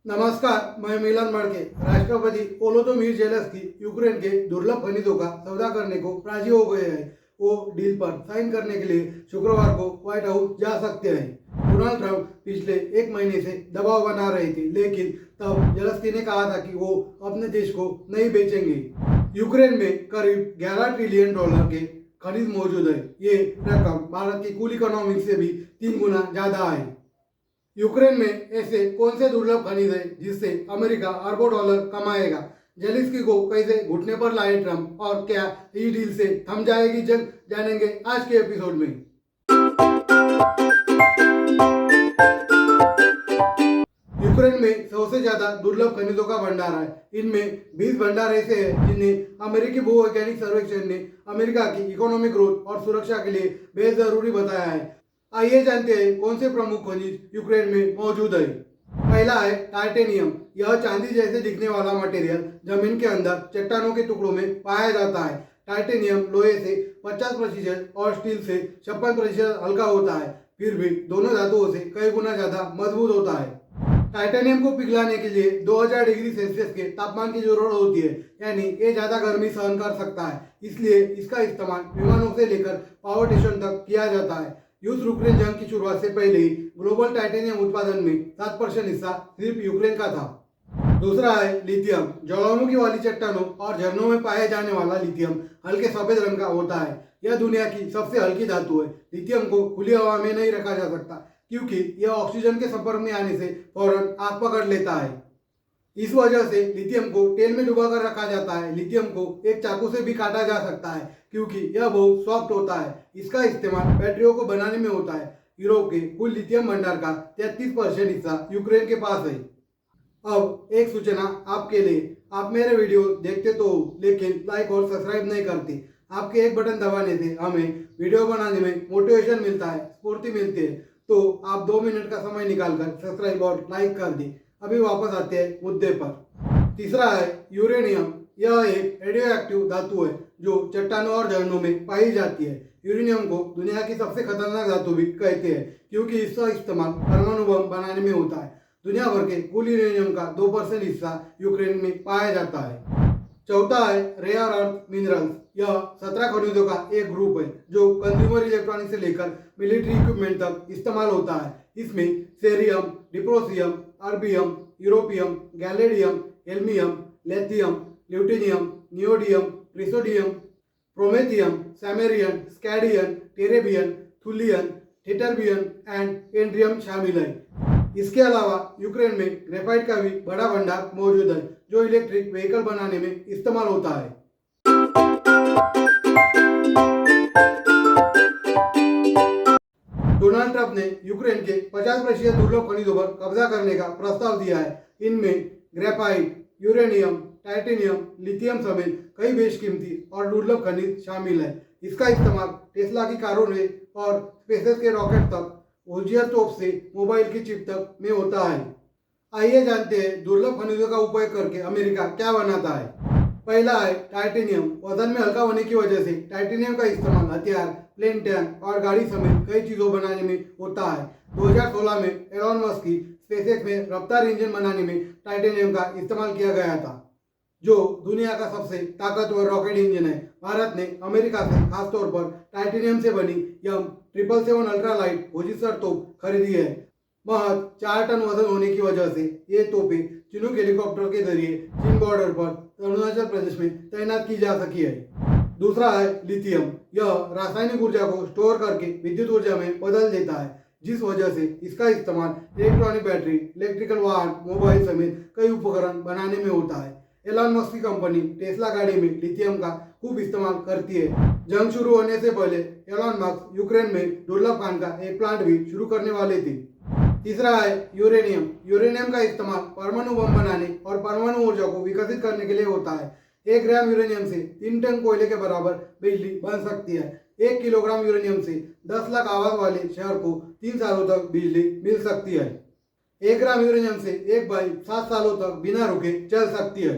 नमस्कार, मैं मिलन मड़के। राष्ट्रपति वोलोदिमीर जेलेंस्की यूक्रेन के दुर्लभ खनिजों का सौदा करने को राजी हो गए हैं। वो डील पर साइन करने के लिए शुक्रवार को व्हाइट हाउस जा सकते हैं। डोनाल्ड ट्रंप पिछले एक महीने से दबाव बना रहे थे, लेकिन तब जेलेंस्की ने कहा था कि वो अपने देश को नहीं बेचेंगे। यूक्रेन में करीब $11 ट्रिलियन के खनिज मौजूद है। ये रकम भारत की कुल इकोनॉमी से भी 3 गुना ज्यादा है। यूक्रेन में ऐसे कौन से दुर्लभ खनिज है जिससे अमेरिका अरबों डॉलर कमाएगा? जेलेंस्की को कैसे घुटने पर लाए ट्रंप और क्या इस डील से थम जाएगी जंग, जानेंगे आज के एपिसोड में। यूक्रेन में सबसे ज्यादा दुर्लभ खनिजों का भंडार है। इनमें 20 भंडार ऐसे हैं जिन्हें अमेरिकी भूवैज्ञानिक सर्वेक्षण ने अमेरिका की इकोनॉमिक ग्रोथ और सुरक्षा के लिए बेहद जरूरी बताया है। आइए जानते हैं कौन से प्रमुख खनिज यूक्रेन में मौजूद है। पहला है टाइटेनियम। यह चांदी जैसे दिखने वाला मटेरियल जमीन के अंदर चट्टानों के टुकड़ों में पाया जाता है। टाइटेनियम लोहे से 50% और स्टील से 56% हल्का होता है, फिर भी दोनों धातुओं से कई गुना ज्यादा मजबूत होता है। टाइटेनियम को पिघलाने के लिए 2000 डिग्री सेल्सियस के तापमान की जरूरत होती है, यानी ये ज्यादा गर्मी सहन कर सकता है। इसलिए इसका इस्तेमाल विमानों से लेकर पावर स्टेशन तक किया जाता है। यूक्रेन जंग की शुरुआत से पहले ही ग्लोबल टाइटेनियम उत्पादन में 7% हिस्सा सिर्फ यूक्रेन का था। दूसरा है लिथियम। ज्वालामुखी वाली चट्टानों और झरनों में पाए जाने वाला लिथियम हल्के सफेद रंग का होता है। यह दुनिया की सबसे हल्की धातु है। लिथियम को खुली हवा में नहीं रखा जा सकता क्योंकि यह ऑक्सीजन के संपर्क में आने से फौरन आग पकड़ लेता है। इस वजह से लिथियम को तेल में डुबा कर रखा जाता है। लिथियम को एक चाकू से भी काटा जा सकता है क्योंकि यह बहुत सॉफ्ट होता है। इसका इस्तेमाल बैटरियों को बनाने में होता है। यूरोप के कुल लिथियम भंडार का 33% हिस्सा यूक्रेन के पास है। अब एक सूचना आपके लिए, आप मेरे वीडियो देखते तो लेकिन लाइक और सब्सक्राइब नहीं करते। आपके एक बटन दबाने से हमें वीडियो बनाने में मोटिवेशन मिलता है, स्फूर्ति मिलती है। तो आप 2 मिनट का समय निकालकर सब्सक्राइब और लाइक कर दें। अभी वापस आते हैं मुद्दे पर। तीसरा है यूरेनियम। यह एक रेडियो एक्टिव धातु है जो चट्टानों और झरनों में पाई जाती है। यूरेनियम को दुनिया की सबसे खतरनाक धातु भी कहते हैं क्योंकि इसका इस्तेमाल परमाणु बम बनाने में होता है। दुनिया भर के कुल यूरेनियम का 2% हिस्सा यूक्रेन में पाया जाता है। चौथा है रेयर अर्थ मिनरल्स। यह 17 खनिजों का एक ग्रुप है जो कंज्यूमर इलेक्ट्रॉनिक से लेकर मिलिट्री इक्विपमेंट तक इस्तेमाल होता है। इसमें cerium, dysprosium, erbium, europium, gadolinium, holmium, lithium, lutetium, neodymium, praseodymium, promethium, samarium, scandium, terbium, thulium, ytterbium and yttrium शामिल है। इसके अलावा यूक्रेन में ग्रेफाइट का भी बड़ा भंडार मौजूद है जो इलेक्ट्रिक व्हीकल बनाने में इस्तेमाल होता है। डोनाल्ड ट्रंप ने यूक्रेन के 50% दुर्लभ खनिजों पर कब्जा करने का प्रस्ताव दिया है। इनमें ग्रेफाइट, यूरेनियम, टाइटेनियम, लिथियम समेत कई बेशकीमती और दुर्लभ खनिज शामिल है। इसका इस्तेमाल टेस्ला की कारों में और स्पेसएक्स के रॉकेट तक, ऊर्जा तोप से मोबाइल की चिप तक में होता है। आइए जानते हैं दुर्लभ खनिजों का उपयोग करके अमेरिका क्या बनाता है। पहला है टाइटेनियम। वजन में हल्का होने की वजह से टाइटेनियम का इस्तेमाल हथियार, प्लेन टैंक और गाड़ी समेत कई चीजों बनाने में होता है। 2016 में एलोन मस्क की स्पेसएक्स में रफ्तार इंजन बनाने में टाइटेनियम का इस्तेमाल किया गया था, जो दुनिया का सबसे ताकतवर रॉकेट इंजन है। भारत ने अमेरिका से खासतौर पर टाइटेनियम से बनी M777 अल्ट्रालाइट होजिसर तोप खरीदी है। महज 4 टन वजन होने की वजह से ये तोपें चिनूक हेलीकॉप्टर के जरिए चीन बॉर्डर पर अरुणाचल प्रदेश में तैनात की जा सकी है। दूसरा है लिथियम। यह रासायनिक ऊर्जा को स्टोर करके विद्युत ऊर्जा में बदल देता है, जिस वजह से इसका इस्तेमाल इलेक्ट्रॉनिक बैटरी, इलेक्ट्रिकल वाहन, मोबाइल समेत कई उपकरण बनाने में होता है। एलोन मस्क की कंपनी टेस्ला गाड़ी में लिथियम का खूब इस्तेमाल करती है। जंग शुरू होने से पहले एलोन मस्क यूक्रेन में दुर्लभ खान का एक प्लांट भी शुरू करने वाले थे। तीसरा है यूरेनियम। यूरेनियम का इस्तेमाल परमाणु बम बनाने और परमाणु ऊर्जा को विकसित करने के लिए होता है। 1 ग्राम यूरेनियम से 3 टन कोयले के बराबर बिजली बन सकती है। 1 किलोग्राम यूरेनियम से 10 लाख आवास वाले शहर को 3 सालों तक बिजली मिल सकती है। 1 ग्राम यूरेनियम से एक बाइक 7 सालों तक बिना रुके चल सकती है।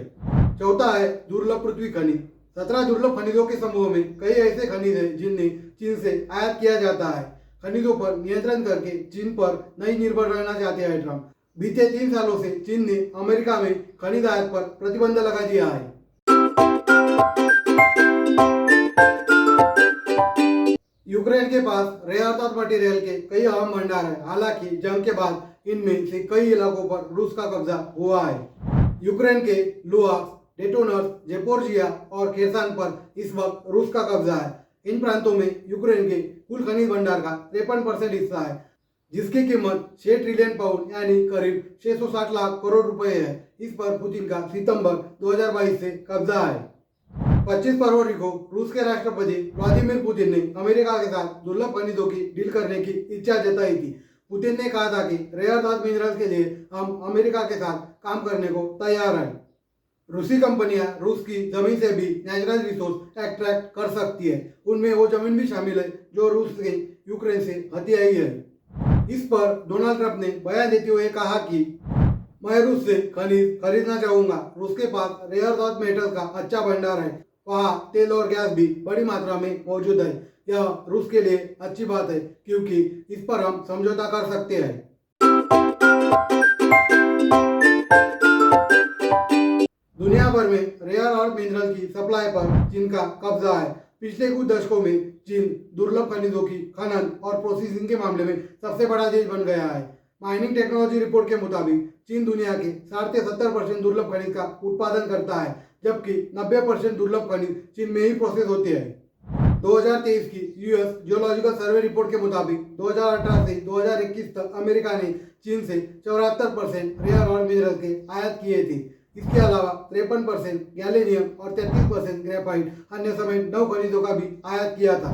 चौथा है दुर्लभ पृथ्वी खनिज। 17 दुर्लभ खनिजों के समूह में कई ऐसे खनिज हैं जिन्हें चीन से आयात किया जाता है। खनिजों पर नियंत्रण करके चीन पर नहीं निर्भर रहना चाहते हैं ट्रंप। बीते 3 सालों से चीन ने अमेरिका में खनिज आयात पर प्रतिबंध लगा दिया है। यूक्रेन के पास रेयर अर्थ मटेरियल के कई अहम भंडार हैं। हालांकि जंग के बाद इनमें से कई इलाकों पर रूस का कब्जा हुआ है। यूक्रेन के लुहांस्क, डेटोनर्स, जेपोर्जिया और खेरसन पर इस वक्त रूस का कब्जा है। इन प्रांतों में यूक्रेन के कुल खनिज भंडार का 53% हिस्सा है, जिसकी कीमत 6 ट्रिलियन पाउंड यानी करीब 660 लाख करोड़ रुपए है। इस पर पुतिन का सितंबर 2022 से कब्जा है। 25 फरवरी को रूस के राष्ट्रपति व्लादिमीर पुतिन ने अमेरिका के साथ दुर्लभ खनिजों की डील करने की इच्छा जताई थी। पुतिन ने कहा था कि रेयर अर्थ मिनरल्स के लिए हम अमेरिका के साथ काम करने को तैयार हैं। रूसी कंपनियां रूस की जमीन से भी नेचुरल रिसोर्स एक्सट्रैक्ट कर सकती है। उनमें वो जमीन भी शामिल है जो रूस ने यूक्रेन से हथियाई है। इस पर डोनाल्ड ट्रंप ने बयान देते हुए कहा कि मैं रूस से खनिज खरीदना चाहूंगा। रूस के पास रेयर अर्थ मेटल का अच्छा भंडार है। वहाँ तेल और गैस भी बड़ी मात्रा में मौजूद है। यह रूस के लिए अच्छी बात है क्योंकि इस पर हम समझौता कर सकते हैं। दुनिया भर में रेयर अर्थ मिनरल की सप्लाई पर चीन का कब्जा है। पिछले कुछ दशकों में चीन दुर्लभ खनिजों की खनन और प्रोसेसिंग के मामले में सबसे बड़ा देश बन गया है। माइनिंग टेक्नोलॉजी रिपोर्ट के मुताबिक चीन दुनिया के 70% दुर्लभ खनिज का उत्पादन करता है, जबकि 90% दुर्लभ खनिज चीन में ही प्रोसेस होते हैं। 2023 की यूएस जियोलॉजिकल सर्वे रिपोर्ट के मुताबिक 2018 से 2021 तक अमेरिका ने चीन से 74% रेयर अर्थ मिनरल के आयात किए थे। इसके अलावा 53% गैलेनियम और 33% ग्रेफाइट अन्य समेत 9 खनिजों का भी आयात किया था।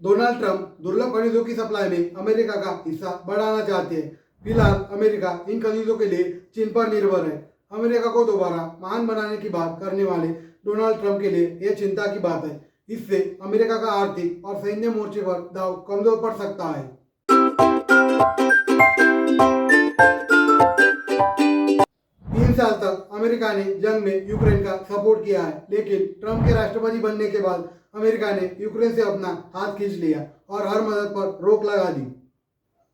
डोनाल्ड ट्रंप दुर्लभ खनिजों की सप्लाई में अमेरिका का हिस्सा बढ़ाना चाहते हैं। फिलहाल अमेरिका इन खनिजों के लिए चीन पर निर्भर है। अमेरिका को दोबारा महान बनाने की बात करने वाले डोनाल्ड ट्रंप के लिए यह चिंता की बात है। इससे अमेरिका का आर्थिक और सैन्य मोर्चे पर दाव कमजोर पड़ सकता है। 3 साल तक अमेरिका ने जंग में यूक्रेन का सपोर्ट किया है, लेकिन ट्रंप के राष्ट्रपति बनने के बाद अमेरिका ने यूक्रेन से अपना हाथ खींच लिया और हर मदद पर रोक लगा दी।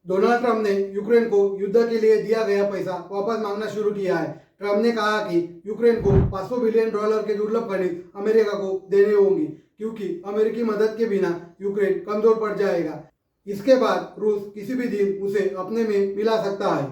डोनाल्ड ट्रंप ने यूक्रेन को युद्ध के लिए दिया गया पैसा वापस मांगना शुरू किया है। ट्रंप ने कहा कि यूक्रेन को $500 बिलियन के दुर्लभ खनिज अमेरिका को देने होंगे, क्योंकि अमेरिकी मदद के बिना यूक्रेन कमजोर पड़ जाएगा। इसके बाद रूस किसी भी दिन उसे अपने में मिला सकता है।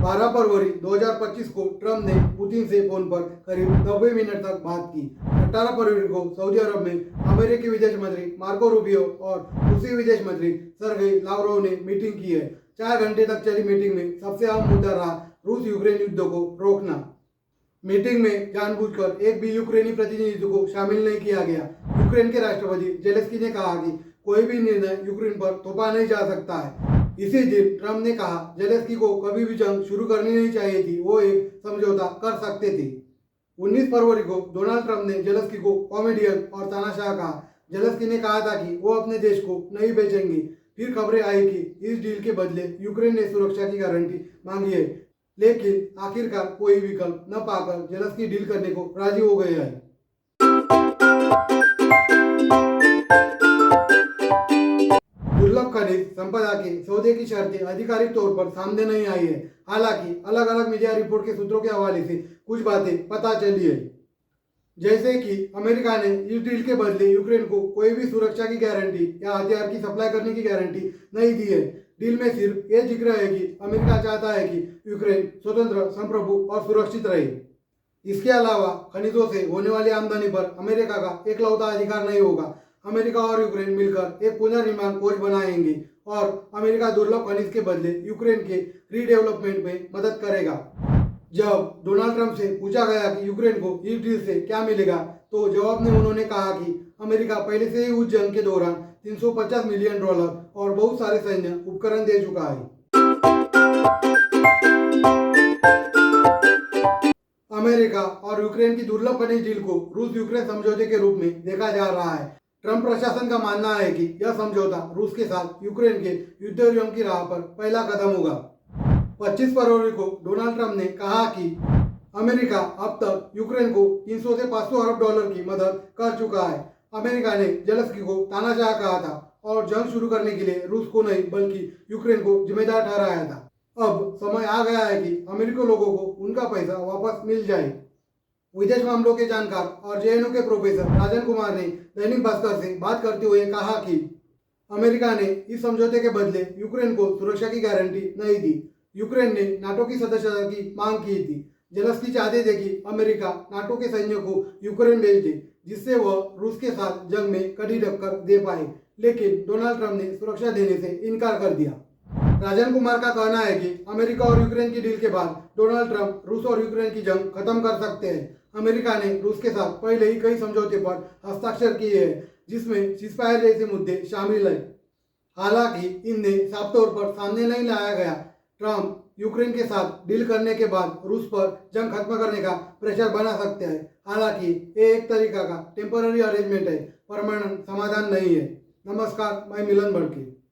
12 फरवरी 2025 को ट्रंप ने पुतिन से फोन पर करीब 90 मिनट तक बात की। 18 फरवरी को सऊदी अरब में अमेरिकी विदेश मंत्री मार्को रूबियो और रूसी विदेश मंत्री सर्गेई लावरोव ने मीटिंग की है। 4 घंटे तक चली मीटिंग में सबसे अहम मुद्दा रहा रूस यूक्रेन युद्ध को रोकना। मीटिंग में जानबूझकर एक भी यूक्रेनी प्रतिनिधि को शामिल नहीं किया गया। यूक्रेन के राष्ट्रपति जेलेंस्की ने कहा कि कोई भी निर्णय यूक्रेन पर थोपा नहीं जा सकता है। इसी दिन ट्रंप ने कहा जेलेंस्की को कभी भी जंग शुरू करनी नहीं चाहिए थी, वो एक समझौता कर सकते थे। 19 फरवरी को डोनाल्ड ट्रंप ने जेलेंस्की को कॉमेडियन और तानाशाह कहा। जेलेंस्की ने कहा था कि वो अपने देश को नहीं बेचेंगे। फिर खबरें आई कि इस डील के बदले यूक्रेन ने सुरक्षा की गारंटी मांगी है, लेकिन आखिरकार कोई विकल्प न पाकर जेलेंस्की डील करने को राजी हो गए हैं। दुर्लभ खनिज संपदा के सौदे की शर्तें आधिकारिक तौर पर सामने नहीं आई है। हालांकि अलग अलग मीडिया रिपोर्ट के सूत्रों के हवाले से कुछ बातें पता चली है, जैसे कि अमेरिका ने इस डील के बदले यूक्रेन को कोई भी सुरक्षा की गारंटी या हथियार की सप्लाई करने की गारंटी नहीं दी है। डील में सिर्फ ये जिक्र है कि अमेरिका चाहता है कि यूक्रेन स्वतंत्र, संप्रभु और सुरक्षित रहे। इसके अलावा खनिजों से होने वाली आमदनी पर अमेरिका का एकलौता अधिकार नहीं होगा। अमेरिका और यूक्रेन मिलकर एक पुनर्निर्माण कोष बनाएंगे और अमेरिका दुर्लभ खनिज के बदले यूक्रेन के रीडेवलपमेंट में मदद करेगा। जब डोनाल्ड ट्रंप से पूछा गया कि यूक्रेन को इस डील से क्या मिलेगा, तो जवाब में उन्होंने कहा कि अमेरिका पहले से ही उस जंग के दौरान $350 मिलियन और बहुत सारे सैन्य उपकरण दे चुका है। अमेरिका और यूक्रेन की दुर्लभ खनिज डील को रूस यूक्रेन समझौते के रूप में देखा जा रहा है। ट्रंप प्रशासन का मानना है कि यह समझौता रूस के साथ यूक्रेन के युद्ध की राह पर पहला कदम होगा। 25 फरवरी को डोनाल्ड ट्रंप ने कहा कि अमेरिका अब तक यूक्रेन को 300 से $500 अरब की मदद कर चुका है। अमेरिका ने जेलेंस्की को तानाशाह कहा था और जंग शुरू करने के लिए रूस को नहीं बल्कि यूक्रेन को जिम्मेदार ठहराया था। अब समय आ गया है कि अमेरिकी लोगों को उनका पैसा वापस मिल जाए। विदेश मामलों के जानकार और जेएनयू के प्रोफेसर राजन कुमार ने दैनिक भास्कर से बात करते हुए कहा कि अमेरिका ने इस समझौते के बदले यूक्रेन को सुरक्षा की गारंटी नहीं दी। यूक्रेन ने नाटो की सदस्यता की मांग की थी। जेलेंस्की चाहते थे कि अमेरिका नाटो के सैन्य को यूक्रेन भेज दे, जिससे वह रूस के साथ जंग में कड़ी टक्कर दे पाए, लेकिन डोनाल्ड ट्रंप ने सुरक्षा देने से इनकार कर दिया। राजन कुमार का कहना है कि अमेरिका और यूक्रेन की डील के बाद डोनाल्ड ट्रंप रूस और यूक्रेन की जंग खत्म कर सकते हैं। अमेरिका ने रूस के साथ पहले ही कई समझौते पर हस्ताक्षर किए हैं, जिसमें सीजफायर जैसे मुद्दे शामिल हैं। हालांकि इन्हें साफ तौर पर सामने नहीं लाया गया। ट्रंप यूक्रेन के साथ डील करने के बाद रूस पर जंग खत्म करने का प्रेशर बना सकते हैं। हालांकि ये एक तरीका का टेम्पररी अरेंजमेंट है, परमानेंट समाधान नहीं है। नमस्कार, मैं मिलन बड़के।